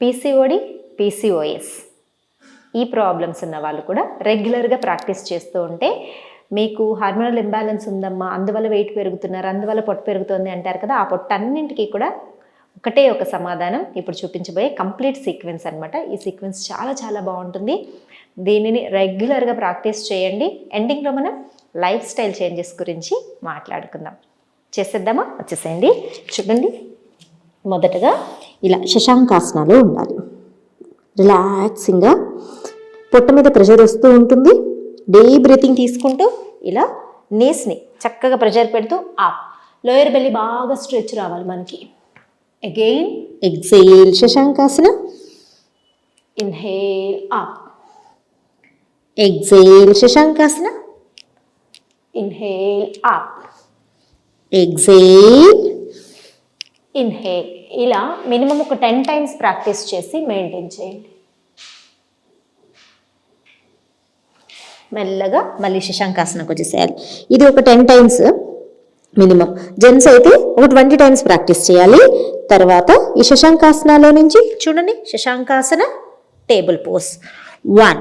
PCOD, PCOS ఈ problems ఉన్న వాళ్ళు కూడా రెగ్యులర్గా ప్రాక్టీస్ చేస్తూ ఉంటే మీకు హార్మోనల్ ఇంబ్యాలెన్స్ ఉందమ్మా, అందువల్ల వెయిట్ పెరుగుతున్నారు, అందువల్ల పొట్ట పెరుగుతుంది అంటారు కదా, ఆ పొట్టన్నింటికి కూడా ఒకటే ఒక సమాధానం ఇప్పుడు చూపించబోయే కంప్లీట్ సీక్వెన్స్ అనమాట. ఈ సీక్వెన్స్ చాలా చాలా బాగుంటుంది. దీనిని రెగ్యులర్గా ప్రాక్టీస్ చేయండి. ఎండింగ్లో మనం లైఫ్ స్టైల్ చేంజెస్ గురించి మాట్లాడుకుందాం. చేసేద్దామా? వచ్చేసేయండి. చూడండి, మొదటగా ఇలా శశాంకాసనాలు ఉండాలి. రిలాక్సింగ్గా పొట్ట మీద ప్రెషర్ వస్తూ ఉంటుంది. డీప్ బ్రీతింగ్ తీసుకుంటూ ఇలా నీస్ని చక్కగా ప్రెషర్ పెడుతూ అప్. లోయర్ బెల్లి బాగా స్ట్రెచ్ రావాలి మనకి. Again exhale Shashankasana. Inhale up. Exhale Shashankasana. Inhale up. Exhale. Inhale. ఇలా మినిమం ఒక 10 times ప్రాక్టీస్ చేసి మెయింటైన్ చేయండి. మెల్లగా మళ్ళీ శశాంకాసనకు వచ్చేసేయాలి. ఇది ఒక 10 times మినిమం. జెంట్స్ అయితే ఒక 20 times ప్రాక్టీస్ చేయాలి. తర్వాత ఈ శశాంకాసనలో నుంచి చూడండి, శశాంకాసన టేబుల్ పోజ్ 1